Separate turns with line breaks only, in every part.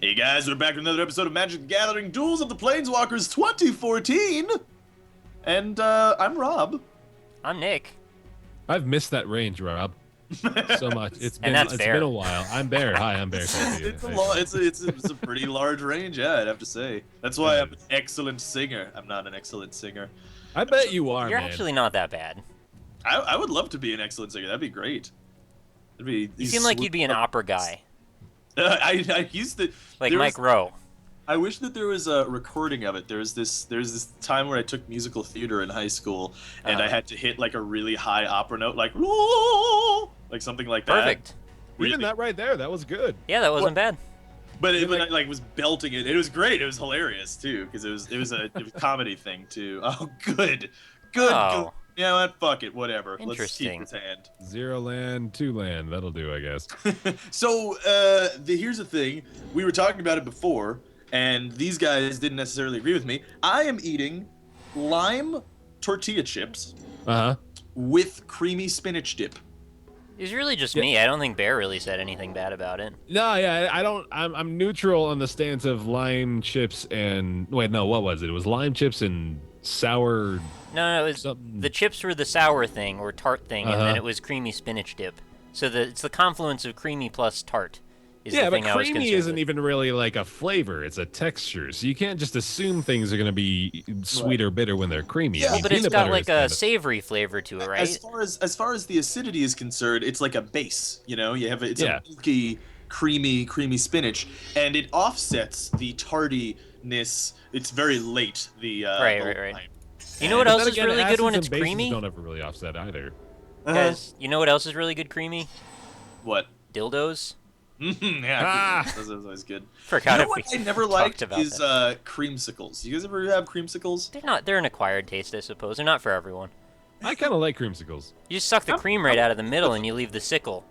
Hey guys, we're back with another episode of Magic the Gathering Duels of the Planeswalkers 2014! And, I'm Rob.
I'm Nick.
I've missed that range, Rob, so much. It's been
Bear.
been a while. I'm Bear. Hi, I'm Bear.
It's a pretty large range, yeah, I'd have to say. That's why I'm an excellent singer. I'm not an excellent singer.
I bet you are,
You're
man.
actually not that bad.
I would love to be an excellent singer. That'd be great.
You seem like you'd be an opera guy.
I used to...
Like Mike Rowe.
I wish that there was a recording of it. There's this time where I took musical theater in high school, and I had to hit like a really high opera note, like something like that.
Perfect.
Even that right there, that was good.
Yeah, that wasn't bad.
But I was belting it. It was great. It was hilarious too, because it was a comedy thing too. Oh, good.
Oh.
You know what? Fuck it. Whatever. Let's keep
Interesting.
his hand.
0 land, 2 land. That'll do, I guess.
So here's the thing. We were talking about it before, and these guys didn't necessarily agree with me. I am eating lime tortilla chips with creamy spinach dip.
It was really just me. I don't think Bear really said anything bad about it.
No, yeah, I don't. I'm neutral on the stance of lime chips and wait, no, what was it? It was lime chips and sour.
No, it was
something.
the chips were the sour thing or tart thing, and then it was creamy spinach dip. So it's the confluence of creamy plus tart.
Yeah, but
I was
creamy
concerned
isn't
with.
even really like a flavor; it's a texture. So you can't just assume things are going to be sweet or bitter when they're creamy.
Yeah,
I mean,
But it's
peanut
got
butter
like
is kind
a
of-
savory flavor to it, right?
As far as the acidity is concerned, it's like a base. You know, you have it's a milky, creamy spinach, and it offsets the tardiness. It's very late.
Right. You know what else is really good when it's
acids and bases
creamy?
Don't ever really offset either.
Guys, you know what else is really good creamy?
What?
Dildos.
Yeah, that's always good.
Forgot
You know
if
what
we
I never
talked
liked
about
is creamsicles. You guys ever have creamsicles?
They're an acquired taste, I suppose. They're not for everyone.
I kind of like creamsicles.
You just suck the cream right out of the middle and you leave the sickle.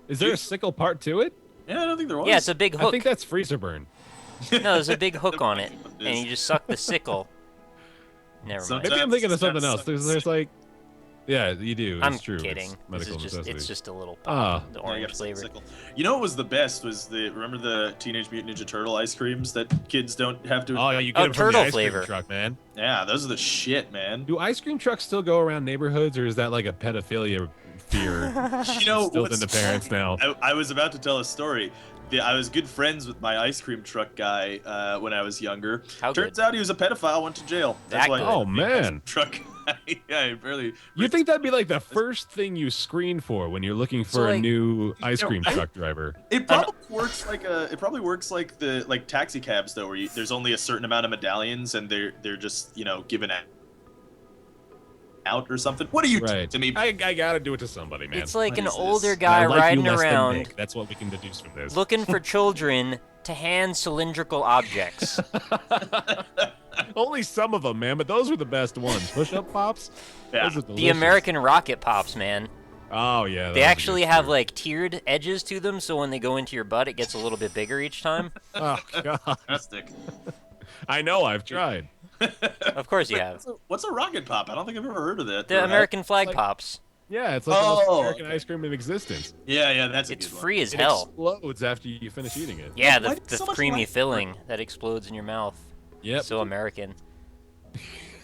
Is there a sickle part to it?
Yeah, I don't think there was.
Yeah, it's a big hook.
I think that's freezer burn.
No, there's a big hook on it, and you just suck the sickle. Never mind.
Maybe I'm thinking of something else.
Sometimes
There's like, yeah, you do.
I'm
It's true.
kidding.
It's
This
medical
is just,
necessity.
it's just a little pop, the
Yeah, you
orange
gotta suck the
flavor.
sickle. You know what was the best was remember the Teenage Mutant Ninja Turtle ice creams that kids don't have to.
Oh, yeah, you
Oh,
get it from the
turtle
ice
flavor.
cream truck, man.
Yeah, those are the shit, man.
Do ice cream trucks still go around neighborhoods, or is that like a pedophilia fear
You know,
instilled into parents now?
I was about to tell a story. I was good friends with my ice cream truck guy when I was younger.
How
Turns
good?
out he was a pedophile, went to jail. That's
That
why.
good.
Oh, man.
Truck guy. Yeah, I barely.
You think that'd be like the first thing you screen for when you're looking for a
like,
new ice cream truck driver?
It probably works like taxi cabs though, where there's only a certain amount of medallions and they're just given out or something. What are you doing
Right.
to me?
I gotta do it to somebody, man.
It's like
What
an
is this?
older
And
guy
I like you
riding
less than
around
Nick. That's what we can deduce from this.
looking for children to hand cylindrical objects.
Only some of them, man, but those were the best ones. Push-up pops?
Yeah.
Those were
The
delicious.
American Rocket Pops, man.
Oh, yeah.
They actually have like tiered edges to them, so when they go into your butt, it gets a little bit bigger each time.
Oh, God.
Fantastic.
I know, I've tried.
Of course you have.
What's a rocket pop? I don't think I've ever heard of that.
The American flag
like-
pops.
Yeah, it's like the most
Oh,
American
okay.
ice cream in existence.
Yeah, that's a
It's
good one.
free as
It
hell.
explodes after you finish eating it.
Yeah,
Why
the
so much
creamy
life?
filling that explodes in your mouth.
Yep.
So American.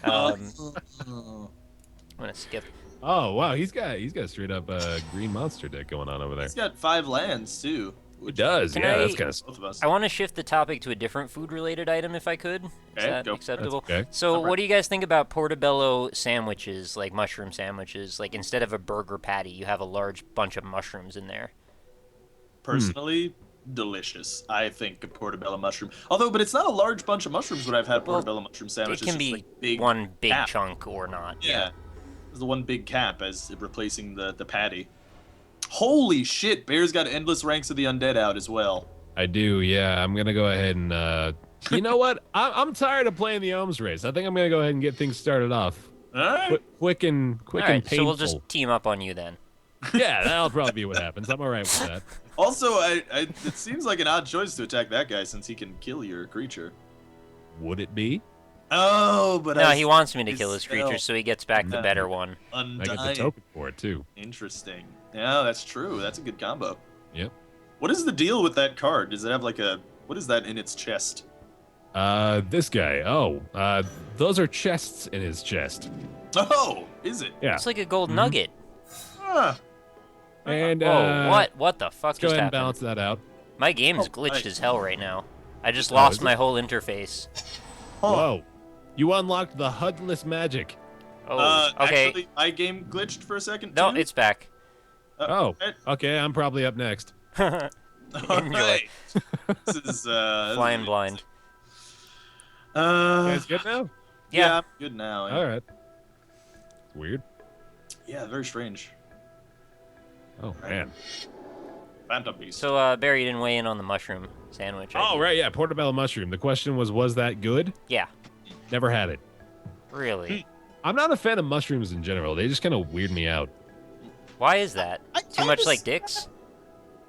Oh.
I'm gonna skip.
Oh, wow, he's got straight up green monster dick going on over there.
He's got 5 lands too.
It does,
Can
yeah,
I-
that's kind of...
Both of us.
I want to shift the topic to a different food-related item, if I could. Is
Okay,
that
go.
acceptable?
That's okay.
So,
Alright.
what do you guys think about portobello sandwiches, like mushroom sandwiches? Like instead of a burger patty, you have a large bunch of mushrooms in there.
Personally, delicious. I think a portobello mushroom. But it's not a large bunch of mushrooms when I've had
Well,
portobello mushroom
It
sandwiches.
can
It's
be
like big
one big
cap.
chunk or not.
Yeah. It's the one big cap as replacing the patty. Holy shit, Bear's got endless ranks of the undead out as well.
I do, yeah. I'm gonna go ahead and you know what? I'm tired of playing the Ohms race. I think I'm gonna go ahead and get things started off.
Alright.
Quick and
All right,
painful.
so we'll just team up on you then.
Yeah, that'll probably be what happens. I'm alright with that.
Also, it seems like an odd choice to attack that guy since he can kill your creature.
Would it be?
Oh, but
No, he wants me to
his
kill his
spell.
creature, so he gets back the
Yeah.
better one.
I get the
Undying.
token for it too.
Interesting. Yeah, that's true. That's a good combo.
Yep.
What is the deal with that card? Does it have like a... What is that in its chest?
This guy. Oh, those are chests in his chest.
Oh, is it?
Yeah.
It's like a gold nugget.
Ah.
And
Whoa, what the fuck
Let's go
just
ahead and
happened?
balance that out.
My game's glitched
nice.
as hell right now. I just
Oh,
lost
is it?
my whole interface.
Whoa. You unlocked the HUDless magic.
Oh, okay.
Actually, my game glitched for a second,
No,
too.
it's back.
Oh, okay. I'm probably up next.
Enjoy.
Alright. This is,
Flying blind.
You guys good now?
Yeah, I'm good now.
All right. Weird.
Yeah, very strange.
Oh, man.
Phantom Beast.
So, Barry didn't weigh in on the mushroom sandwich.
Oh, right. Yeah. Portobello mushroom. The question was that good?
Yeah.
Never had it.
Really?
I'm not a fan of mushrooms in general. They just kind of weird me out.
Why is that?
I
Too much
kinda
like dicks?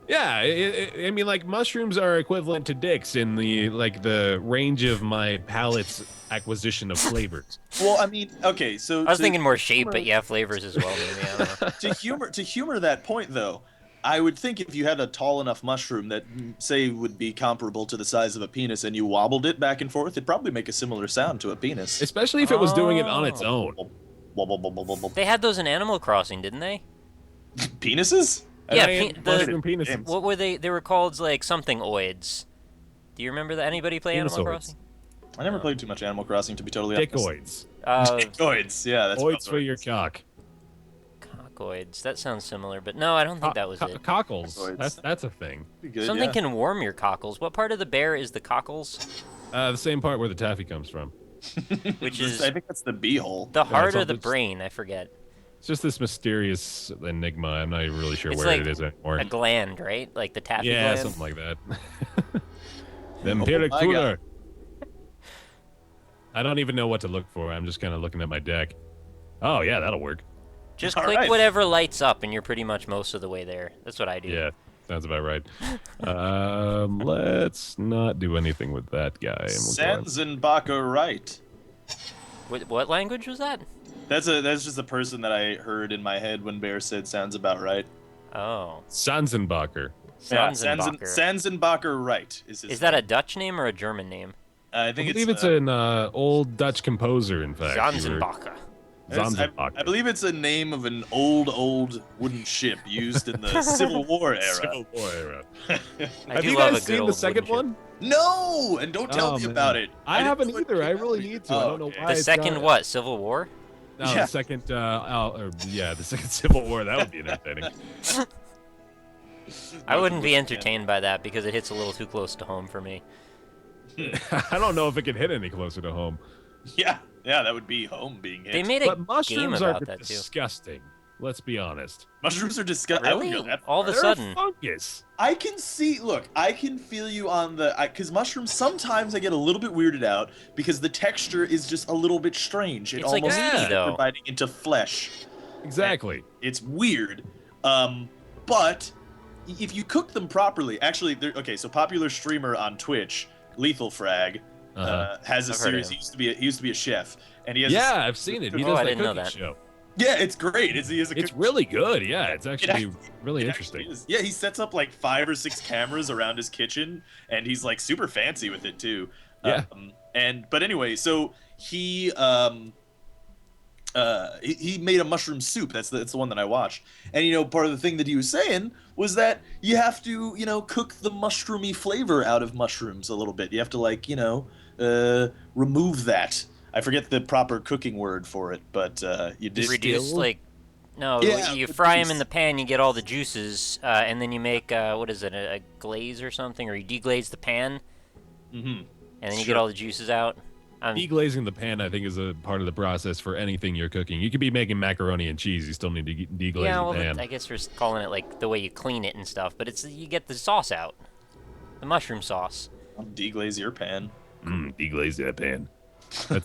Yeah, I mean, like, mushrooms are equivalent to dicks in the range of my palate's acquisition of flavors.
Well, I mean, okay, so
I was thinking more shape, but yeah, flavors as well. Maybe I don't know.
to humor that point though, I would think if you had a tall enough mushroom that say would be comparable to the size of a penis and you wobbled it back and forth, it'd probably make a similar sound to a penis.
Especially if it was doing it on its own.
Wobble, wobble, wobble.
They had those in Animal Crossing, didn't they?
Penises?
Yeah,
Giant
the-
mushroom penises.
What were they? They were called like something oids. Do you remember that? Anybody play Animal
Penisoids.
Crossing?
I never played too much Animal Crossing, to be totally honest.
Dickoids.
Dickoids, yeah, that's
Oids for your cock.
Cockoids. That sounds similar, but no, I don't think that was it.
Cockles.
Cockoids.
That's a thing.
Good,
Something
yeah.
can warm your cockles. What part of the bear is the cockles?
The same part where the taffy comes from.
Which is
I think that's the beehole.
the heart
it's
or
all
the
just-
brain? I forget.
It's just this mysterious enigma. I'm not even really sure
It's
where
like
it is anymore.
a gland, right? Like the taffy
Yeah,
gland.
something like that. The empiric
my
cooler. I don't even know what to look for. I'm just kind of looking at my deck. Oh, yeah, that'll work.
Just
All
click
right.
whatever lights up, and you're pretty much most of the way there. That's what I do.
Yeah, sounds about right. Let's not do anything with that guy. And we'll go on.
Sanzenbacher right.
What language was that?
That's just a person that I heard in my head when Bear said sounds about right.
Oh,
Sanzenbacher.
Sanzenbacher.
Sanzenbacher right is his
Is that a Dutch name or a German name?
I
I
think
believe it's an old Dutch composer, in fact.
Zanzenbacher.
Zanzenbacher.
I believe it's a name of an old wooden ship used in the Civil War era.
Civil War era.
I
Have
do
you
love
guys
a good
seen
old
the second
wooden
one?
No, and don't tell
Oh,
me
man.
about it.
I
didn't
haven't
know it
either.
came
I
out
really
either.
need to. I don't know
okay.
why.
The
it's
second
not-
what? Civil War?
No,
Yeah.
the second. The second Civil War. That would be entertaining.
I wouldn't be entertained by that because it hits a little too close to home for me.
I don't know if it could hit any closer to home.
Yeah, that would be home being hit.
They made a
But
game
mushrooms are
about that too.
disgusting. Let's be honest.
Mushrooms are disgusting.
Really? All of a
They're
sudden.
fungus.
I can see. Look, I can feel you on the because mushrooms. Sometimes I get a little bit weirded out because the texture is just a little bit strange. It
It's like
almost
meaty,
is
though.
like biting into flesh.
Exactly.
It's weird. But if you cook them properly, actually, okay. So popular streamer on Twitch, Lethal Frag, has a
I've heard of
series.
him.
He used to be a chef, and he has.
Yeah, I've seen it. He
Oh,
does
I
that
didn't know
cooking
that.
show.
Yeah, it's great. He has a
It's
cook-
really good. Yeah, it's actually really
It
interesting.
actually is. Yeah, he sets up like 5 or 6 cameras around his kitchen, and he's like super fancy with it too.
Yeah.
But anyway, so he made a mushroom soup. That's the one that I watched. And part of the thing that he was saying was that you have to cook the mushroomy flavor out of mushrooms a little bit. You have to remove that. I forget the proper cooking word for it, but you did
Reduce no,
Yeah,
you fry them
reduce.
in the pan, you get all the juices, and then you make what is it, a glaze or something, or you deglaze the pan,
Mm-hmm.
and then you
Sure.
get all the juices out.
Deglazing the pan, I think, is a part of the process for anything you're cooking. You could be making macaroni and cheese. You still need to deglaze
Yeah,
the
well,
pan.
I guess we're calling it like the way you clean it and stuff, but it's you get the sauce out, the mushroom sauce.
Deglaze your pan.
Deglaze that pan.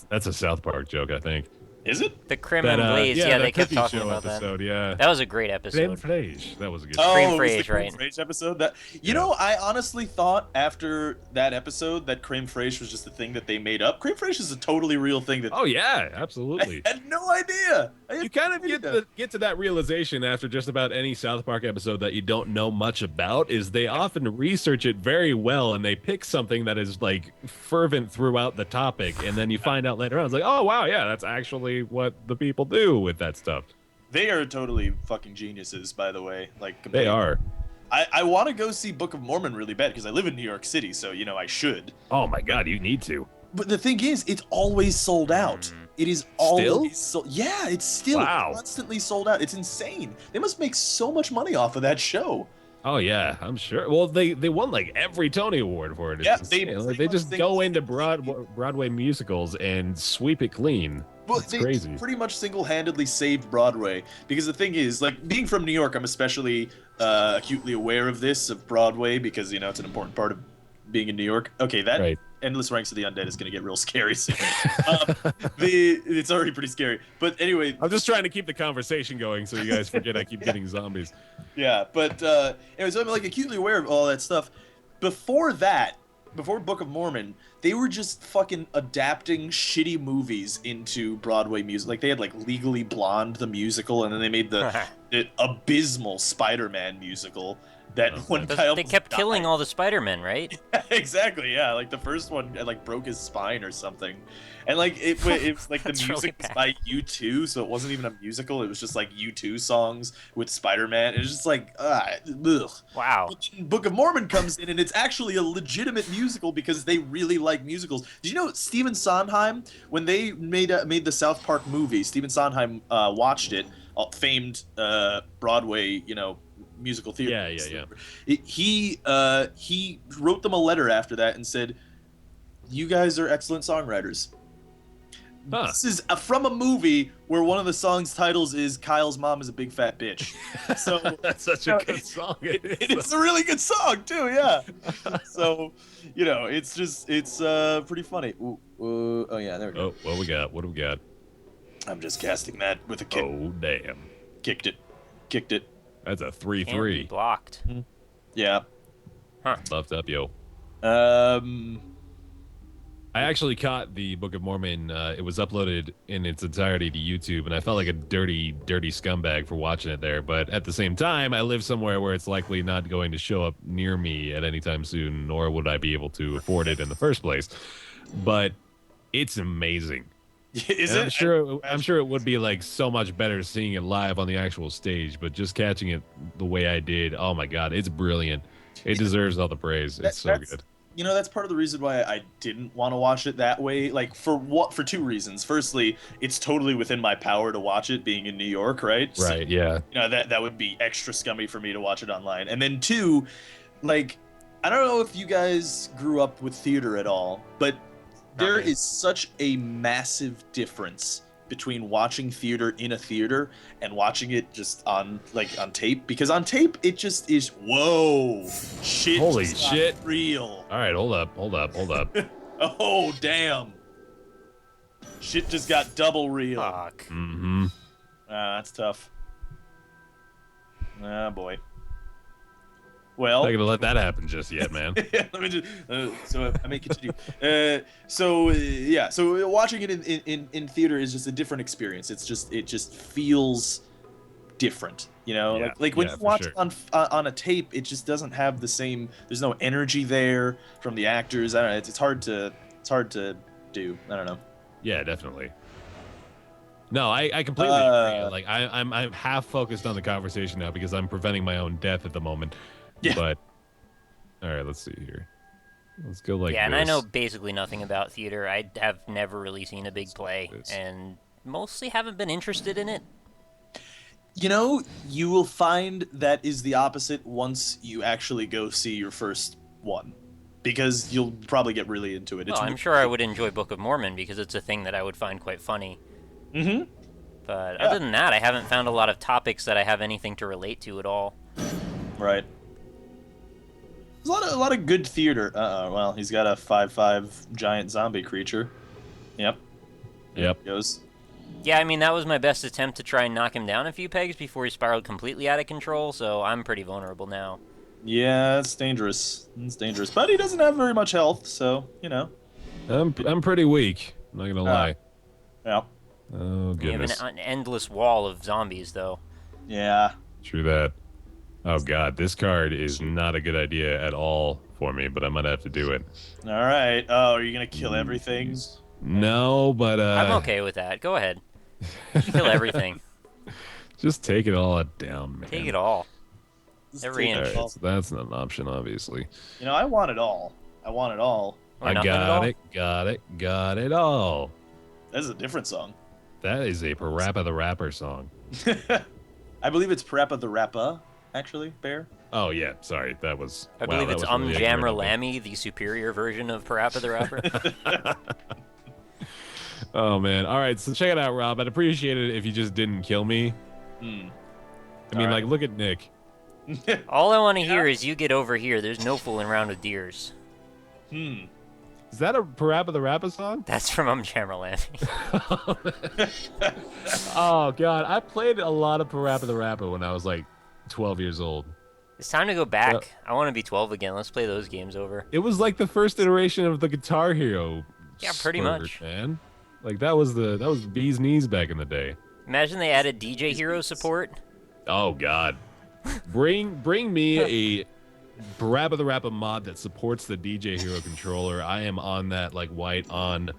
That's a South Park joke, I think.
Is it?
The Creme Anglaise,
yeah,
they kept
Cookie
talking
Show
about
episode,
that.
yeah.
That was a great
Creme
episode.
fraiche. That was a good
Creme
Oh, it was the
fraiche,
creme
right.
fraiche episode. That
Yeah.
I honestly thought after that episode that creme fraiche was just a thing that they made up. Creme fraiche is a totally real thing that.
Oh yeah, absolutely.
I had no idea.
You kind of get to that realization after just about any South Park episode that you don't know much about. Is they often research it very well and they pick something that is like fervent throughout the topic, and then you find out later on it's like, oh wow, yeah, that's actually what the people do with that stuff.
They are totally fucking geniuses, by the way. Like
They are.
I want to go see Book of Mormon really bad because I live in New York City, so I should.
Oh my god, you need to.
But the thing is, it's always sold out. It is always sold. Yeah, it's still constantly sold out. It's insane. They must make so much money off of that show.
Oh yeah, I'm sure. Well, they won like every Tony Award for it. It's they just go into Broadway musicals and sweep it clean.
Well,
it's crazy.
Pretty much single-handedly saved Broadway because the thing is, like, being from New York, I'm especially acutely aware of Broadway because it's an important part of being in New York. Okay, that
right.
Endless Ranks of the Undead is going to get real scary soon. It's already pretty scary. But anyway...
I'm just trying to keep the conversation going so you guys forget I keep getting zombies.
Yeah, but anyway, so I'm like acutely aware of all that stuff. Before Book of Mormon, they were just fucking adapting shitty movies into Broadway music. Like, they had, like, Legally Blonde, the musical, and then they made the abysmal Spider-Man musical.
They kept killing all the Spider-Men, right?
Exactly, yeah. Like, the first one, like, broke his spine or something. And, like, it was like, the music was by U2, so it wasn't even a musical. It was just, like, U2 songs with Spider-Man. It was just like, ugh.
Wow.
But then Book of Mormon comes in, and it's actually a legitimate musical because they really like musicals. Did you know Stephen Sondheim, when they made the South Park movie, Stephen Sondheim watched it, famed Broadway, musical theater.
Yeah.
He wrote them a letter after that and said, "You guys are excellent songwriters." Huh. This is from a movie where one of the song's titles is "Kyle's Mom is a Big Fat Bitch." So
that's such a good song.
It's a really good song too. Yeah. So it's pretty funny. Oh yeah, there we go.
Oh, what do we got?
I'm just casting that with a kick.
Oh damn!
Kicked it.
That's a 3-3.
Can't be blocked.
Yeah.
Huh.
Buffed up, yo. I actually caught the Book of Mormon. It was uploaded in its entirety to YouTube, and I felt like a dirty scumbag for watching it there. But at the same time, I live somewhere where it's likely not going to show up near me at any time soon, nor would I be able to afford it in the first place. But it's amazing.
Is it?
I'm sure it would be like so much better seeing it live on the actual stage, but just catching it the way I did, oh my god, it's brilliant. It deserves all the praise. It's so good.
That's part of the reason why I didn't want to watch it that way. Like, for two reasons. Firstly, it's totally within my power to watch it being in New York, right?
Right, yeah.
That would be extra scummy for me to watch it online. And then two, like, I don't know if you guys grew up with theater at all, but there is such a massive difference between watching theater in a theater and watching it just on tape, because on tape it just is shit.
Holy shit.
Real.
All right, hold up.
Oh damn. Shit just got double real.
Fuck.
Mm-hmm.
That's tough. Ah boy. Well,
I'm not gonna let that happen just yet, man.
Let me just. So I may continue. So watching it in theater is just a different experience. It just feels different,
Yeah,
like when you watch it on a tape, it just doesn't have the same. There's no energy there from the actors. I don't know. It's hard to do. I don't know.
Yeah, definitely. No, I completely agree. Like I'm half focused on the conversation now because I'm preventing my own death at the moment. Yeah. But all right, let's see here. Let's go like this.
Yeah, and I know basically nothing about theater. I have never really seen a big play, and mostly haven't been interested in it.
You will find that is the opposite once you actually go see your first one, because you'll probably get really into it.
Well, I'm sure I would enjoy Book of Mormon because it's a thing that I would find quite funny.
Mm-hmm.
But other than that, I haven't found a lot of topics that I have anything to relate to at all.
Right. There's a lot of good theater. Well, he's got a 5'5" giant zombie creature. Yep.
Yep.
There he goes.
Yeah, I mean, that was my best attempt to try and knock him down a few pegs before he spiraled completely out of control, so I'm pretty vulnerable now.
Yeah, it's dangerous. It's dangerous. But he doesn't have very much health, so, you know.
I'm pretty weak. I'm not gonna lie.
Yeah.
Oh
You have
goodness.
an endless wall of zombies, though.
Yeah.
True that. Oh god, this card is not a good idea at all for me, but I might have to do it.
All right. Oh, are you going to kill everything?
Jeez. No, but
I'm okay with that. Go ahead. Kill everything.
just take it all down, man.
Take it all.
Just
Every
take
inch.
it
Alright,
all.
so that's not an option, obviously.
You know, I want it all. I want it all.
Or
I
nothing at all?
got it all.
That is a different song.
That is a Parappa the Rapper song.
I believe it's Parappa the Rappa, actually, Bear.
Oh yeah, sorry, that was.
I
wow,
believe
that
it's
was really ignorant
Jammer
of me.
Lammy, the superior version of Parappa the Rapper.
Oh man, all right, so check it out, Rob. I'd appreciate it if you just didn't kill me.
Hmm.
I mean,
All
like,
right.
look at Nick.
All I want to hear is you get over here. There's no fooling around with deers.
Hmm.
Is that a Parappa the Rapper song?
That's from Jammer Lammy.
Oh god, I played a lot of Parappa the Rapper when I was like 12 years old.
It's time to go back. I want to be 12 again. Let's play those games over.
It was like the first iteration of the Guitar Hero.
Yeah, pretty
spurt,
much.
man. Like that was bee's knees back in the day.
Imagine they added DJ Hero support.
Oh god, bring me a Parappa the Rapper mod that supports the DJ Hero controller. I am on that like white on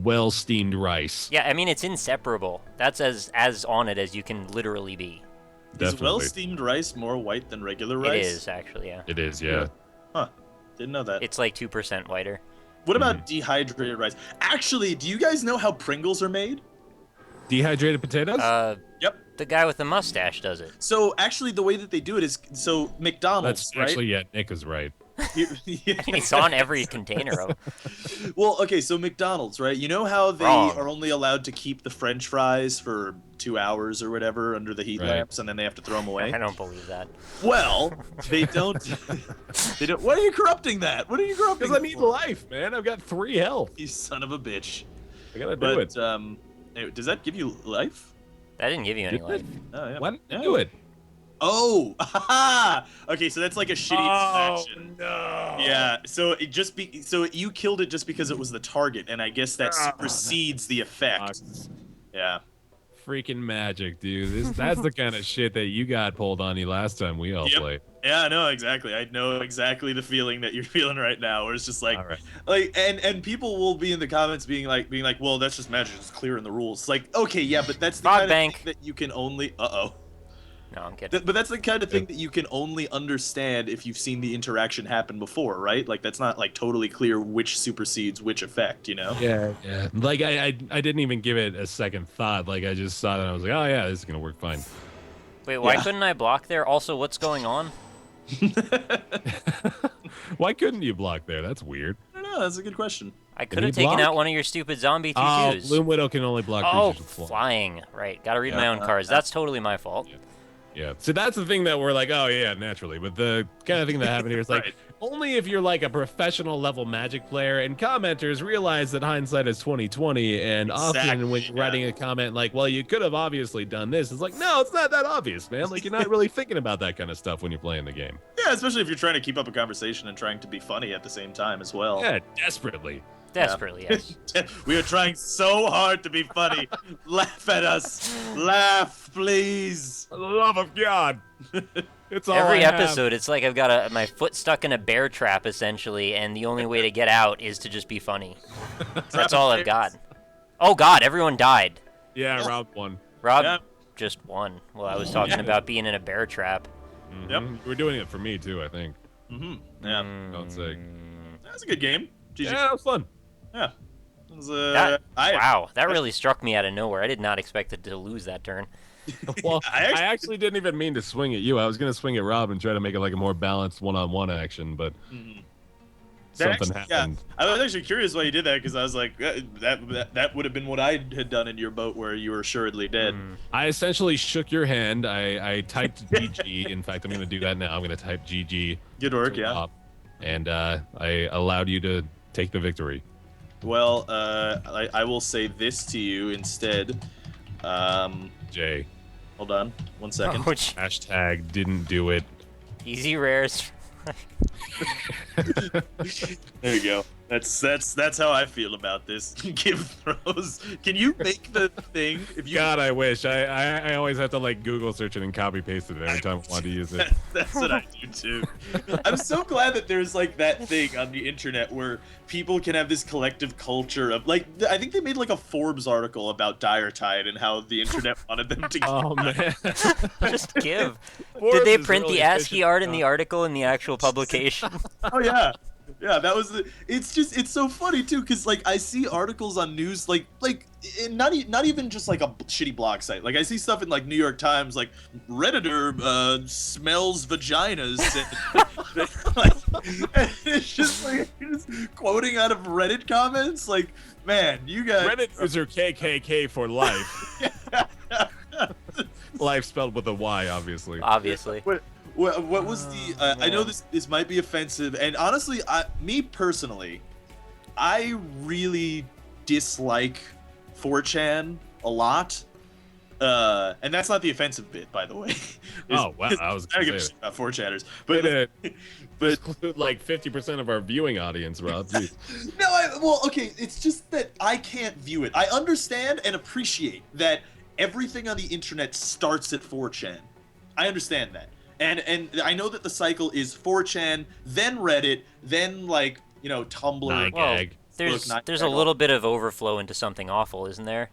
well steamed rice.
Yeah, I mean, it's inseparable. That's as on it as you can literally be.
Is
Definitely.
well-steamed rice more white than regular rice?
It is, actually, yeah.
It is, yeah.
Huh. Didn't know that.
It's like 2% whiter.
What about dehydrated rice? Actually, do you guys know how Pringles are made?
Dehydrated potatoes?
Yep.
The guy with the mustache does it.
So actually, the way that they do it is so McDonald's,
That's
right?
actually, yeah, Nick is right.
Yeah.
I mean, it's on every container of.
Well, okay, so McDonald's, right? You know how they
Wrong.
are only allowed to keep the French fries for 2 hours or whatever under the heat
Right.
lamps, and then they have to throw them away.
I don't believe that.
Well, they don't. They don't. Why are you corrupting that? What are you corrupting?
Because I
it
need
for?
life, man. I've got 3 health.
You son of a bitch.
I gotta do
But
it.
anyway, does that give you life?
That didn't give you any
Did
life.
it?
Oh yeah.
Why didn't you
Yeah.
do it?
Oh, okay. So that's like a shitty action.
no.
Yeah. So it just so you killed it just because it was the target, and I guess that
Ah,
supersedes the effect. Yeah.
Freaking magic, dude. That's the kind of shit that you got pulled on you last time we all
Yep.
played.
Yeah, I know exactly. I know exactly the feeling that you're feeling right now, where it's just like,
All right.
and people will be in the comments being like, well, that's just magic. It's clear in the rules. It's like, okay, yeah, but that's the
Bog
kind of
bank.
thing that you can only.
No, I'm kidding.
But that's the kind of thing that you can only understand if you've seen the interaction happen before, right? Like that's not like totally clear which supersedes which effect, you know?
Yeah. Like I didn't even give it a second thought. Like I just saw it and I was like, oh yeah, this is gonna work fine.
Wait, why
Yeah.
couldn't I block there? Also, what's going on?
Why couldn't you block there? That's weird.
I don't know. That's a good question.
I
Can
could have
he
taken
block?
out one of your stupid zombie
Oh,
2-2s.
Bloom Widow can only block
Oh,
creatures with flying.
flying. Right. Gotta read my own cards. That's totally my fault.
Yeah. So that's the thing that we're like, oh yeah, naturally. But the kind of thing that happened here is like
Right.
only if you're like a professional level Magic player, and commenters realize that hindsight is 2020, and often
Exactly,
when you're
yeah.
writing a comment like, well, you could have obviously done this, it's like, no, it's not that obvious, man. Like you're not really thinking about that kind of stuff when you're playing the game.
Yeah, especially if you're trying to keep up a conversation and trying to be funny at the same time as well.
Yeah, desperately.
Desperately, yes.
We are trying so hard to be funny. Laugh at us. Laugh, please.
For the love of God. It's all
Every
I have.
episode, it's like I've got my foot stuck in a bear trap, essentially, and the only way to get out is to just be funny. That's all I've got. Oh, God, everyone died.
Yeah, round one.
Rob
Yeah.
just won. Well, I was talking about being in a bear trap.
Yep.
You were doing it for me too, I think.
Yeah.
Don't say.
That's a good game. GG.
Yeah, it was fun.
Yeah. It was,
Wow, that really struck me out of nowhere. I did not expect it to lose that turn.
Well,
I
I
actually-
actually didn't even mean to swing at you. I was gonna swing at Rob and try to make it like a more balanced one-on-one action, but something happened.
Yeah, I was actually curious why you did that because I was like, that would have been what I had done in your boat where you were assuredly dead.
I essentially shook your hand. I typed GG. In fact, I'm gonna do that now. I'm gonna type GG.
Good work,
to
yeah.
Rob, and I allowed you to take the victory.
Well, I will say this to you instead.
Jay.
Hold on, 1 second.
Ouch.
Hashtag didn't do it.
Easy rares.
There you go. That's how I feel about this. Give throws. Can you make the thing? If you
God, I wish. I always have to like Google search it and copy paste it every time I want to use it.
That's what I do too. I'm so glad that there's like that thing on the internet where people can have this collective culture of like. I think they made like a Forbes article about Tide and how the internet wanted them to.
Oh man.
Just give.
Forbes
Did they
is
print
really
the ASCII
efficient.
art in the article in the actual publication?
Oh yeah. Yeah, that was the. It's so funny too, cause like I see articles on news, like not even just like a shitty blog site. Like I see stuff in like New York Times, like Redditor smells vaginas. And it's just like just quoting out of Reddit comments. Like, man, you guys.
Reddit user KKK for life. Life spelled with a Y, obviously.
Obviously.
What was the? I know this might be offensive, and honestly, me personally, I really dislike 4chan a lot. And that's not the offensive bit, by the way.
Oh wow, I was
I
gonna
give a
say
shit about 4chaners,
but
but
include like 50% of our viewing audience, Rob. Jeez.
no, well, okay, it's just that I can't view it. I understand and appreciate that everything on the internet starts at 4chan. I understand that. And I know that the cycle is 4chan, then Reddit, then like, you know, Tumblr.
Well, there's a little bit of overflow into something awful, isn't there?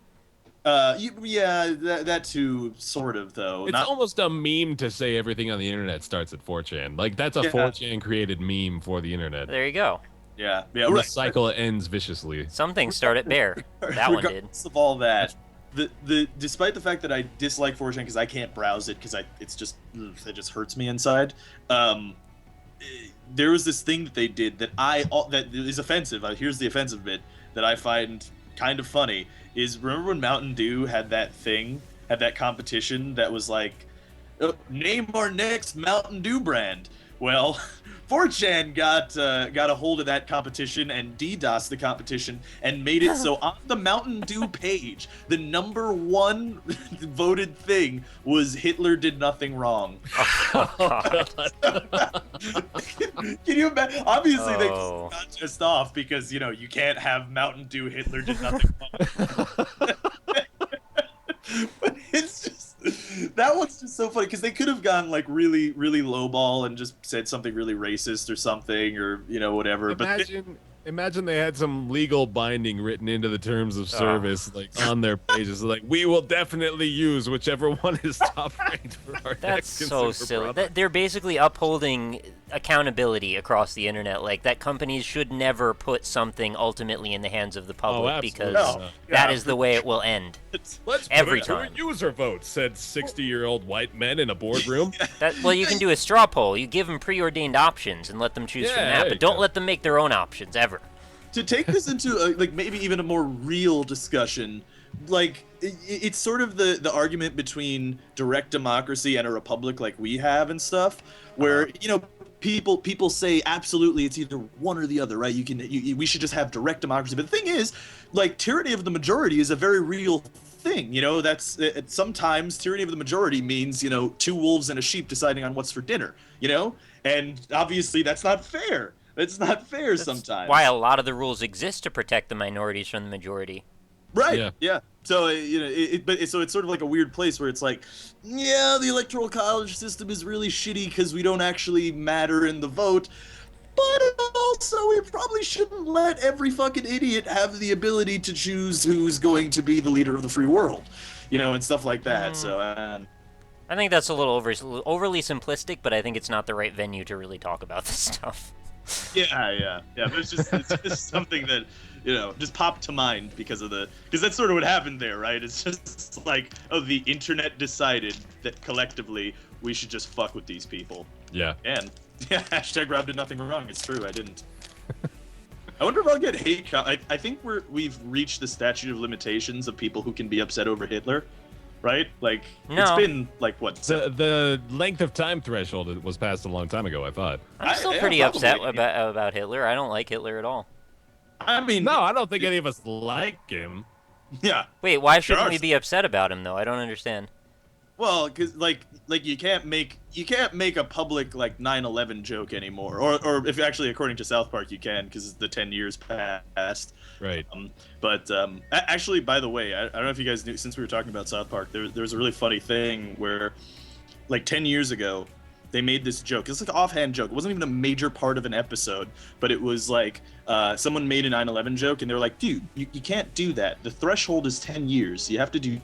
Yeah, that too, sort of though.
It's almost a meme to say everything on the internet starts at 4chan. Like that's a 4chan created meme for the internet.
There you go.
Yeah,
And
right.
the cycle ends viciously.
Some things start at Bear. That one did.
Regardless of all that, despite the fact that I dislike 4chan because I can't browse it because it just hurts me inside. There was this thing that they did that that is offensive. Here's the offensive bit that I find kind of funny. Is remember when Mountain Dew had that competition that was like, name our next Mountain Dew brand. Well, 4chan got a hold of that competition and DDoSed the competition and made it so on the Mountain Dew page, the #1 voted thing was Hitler did nothing wrong. Can you imagine? Obviously, they got just off because, you know, you can't have Mountain Dew Hitler did nothing wrong. But it's just, that one's just so funny because they could have gone like really, really lowball and just said something really racist or something, or, you know, whatever.
Imagine they had some legal binding written into the terms of service, like on their pages, like we will definitely use whichever one is top ranked for our
That's
next
so
consumer
silly.
product.
They're basically upholding accountability across the internet, like that companies should never put something ultimately in the hands of the public because that is the way it will end.
Let's
every
put it to
time.
a user vote, said 60-year-old white men in a boardroom.
Well, you can do a straw poll. You give them preordained options and let them choose from that, but don't let them make their own options ever.
To take this into like maybe even a more real discussion, like it's sort of the argument between direct democracy and a republic like we have and stuff, where you know people say absolutely it's either one or the other, right? We should just have direct democracy, but the thing is, like, tyranny of the majority is a very real thing. You know, that's sometimes tyranny of the majority means, you know, 2 wolves and a sheep deciding on what's for dinner. You know, and obviously that's not fair. It's not fair sometimes.
Why a lot of the rules exist to protect the minorities from the majority.
Right. Yeah. So you know, so it's sort of like a weird place where it's like, yeah, the electoral college system is really shitty because we don't actually matter in the vote, but also we probably shouldn't let every fucking idiot have the ability to choose who's going to be the leader of the free world, you know, and stuff like that. So.
I think that's a little overly simplistic, but I think it's not the right venue to really talk about this stuff.
Yeah. But it's just something that, you know, just popped to mind because that's sort of what happened there, right? It's just like, oh, the internet decided that collectively we should just fuck with these people.
Yeah.
And hashtag Rob did nothing wrong. It's true, I didn't. I wonder if I'll get hate. I think we've reached the statute of limitations of people who can be upset over Hitler. Right? Like, It's been, like, what?
The length of time threshold was passed a long time ago, I thought.
I'm still pretty upset about Hitler. I don't like Hitler at all.
I mean...
No, I don't think any of us like him.
Yeah.
Wait, why shouldn't we be upset about him though? I don't understand.
Well, because like you can't make a public like 9/11 joke anymore, or if actually according to South Park you can, because the 10 years passed.
Right.
Actually, by the way, I don't know if you guys knew, since we were talking about South Park, there was a really funny thing where, like 10 years ago, they made this joke. It's like an offhand joke. It wasn't even a major part of an episode, but it was like someone made a 9/11 joke, and they were like, "Dude, you can't do that. The threshold is 10 years. You have to do."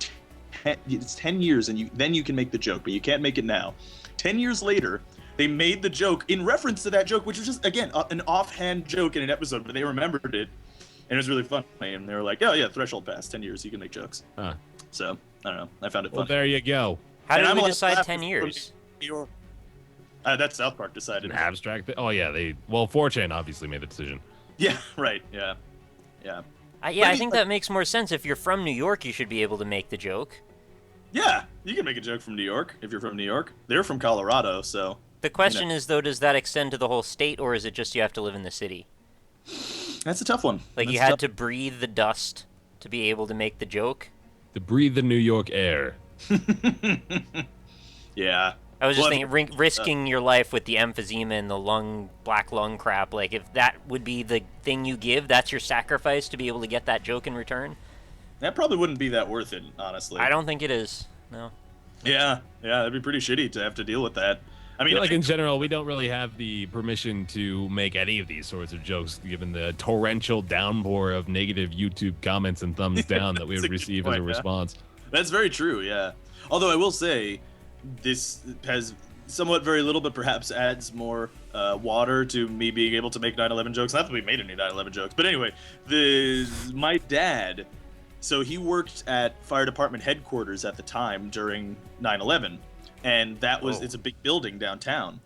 It's 10 years and then you can make the joke, but you can't make it now. 10 years later, they made the joke in reference to that joke, which was just, again, an offhand joke in an episode, but they remembered it, and it was really funny, and they were like, oh yeah, threshold passed, 10 years, you can make jokes.
Huh.
So, I don't know, I found it funny.
Well, there you go.
How did we decide 10 years?
That's South Park decided.
An abstract thing? Oh yeah, 4chan obviously made the decision.
Yeah, right, yeah.
I think that makes more sense. If you're from New York, you should be able to make the joke.
Yeah, you can make a joke from New York if you're from New York. They're from Colorado, so...
The question is, though, does that extend to the whole state, or is it just you have to live in the city?
That's a tough one.
Like, you had to breathe the dust to be able to make the joke?
To breathe the New York air.
Yeah.
I was just thinking, risking your life with the emphysema and the black lung crap, like, if that would be the thing you give, that's your sacrifice to be able to get that joke in return?
That probably wouldn't be that worth it, honestly.
I don't think it is, no.
Yeah, that'd be pretty shitty to have to deal with that. I mean,
in general, we don't really have the permission to make any of these sorts of jokes, given the torrential downpour of negative YouTube comments and thumbs down that we would receive as a response.
That's very true, yeah. Although I will say, this has somewhat very little, but perhaps adds more water to me being able to make 9/11 jokes. Not that we made any 9/11 jokes, but anyway, my dad... So he worked at fire department headquarters at the time during 9/11, and that was it's a big building downtown.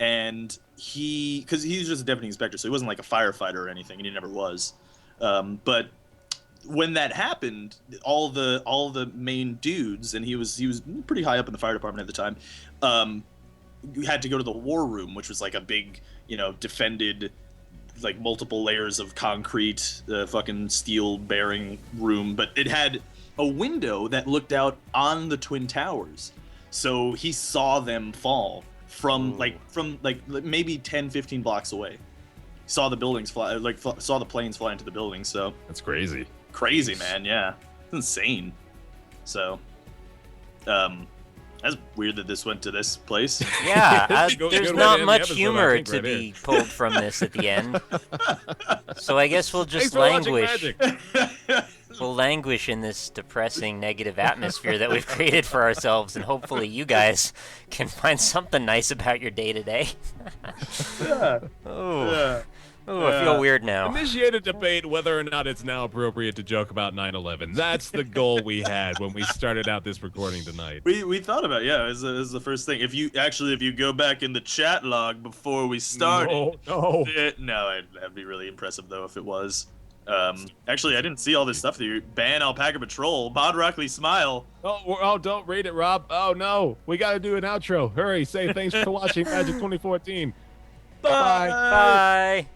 And because he was just a deputy inspector, so he wasn't like a firefighter or anything, and he never was. But when that happened, all the main dudes, and he was pretty high up in the fire department at the time, had to go to the war room, which was like a big, defended, like multiple layers of concrete, fucking steel bearing room, but it had a window that looked out on the Twin Towers, so he saw them fall from maybe 10-15 blocks away. Saw the buildings fly, saw the planes fly into the buildings. So
that's crazy,
man. Yeah, it's insane. So that's weird that this went to this place.
Yeah, there's not much humor to be pulled from this at the end. So I guess we'll just languish. We'll languish in this depressing, negative atmosphere that we've created for ourselves, and hopefully you guys can find something nice about your day-to-day. I feel weird now.
Initiate a debate whether or not it's now appropriate to joke about 9/11. That's the goal we had when we started out this recording tonight.
We thought about it, yeah. It was the first thing. If you go back in the chat log before we started, that'd be really impressive though if it was. Actually, I didn't see all this stuff that you ban AlpacaPatrol, Bod Rockley Smile.
Oh, don't read it, Rob. Oh no, we got to do an outro. Hurry, say thanks for watching Magic 2014.
Bye. Bye.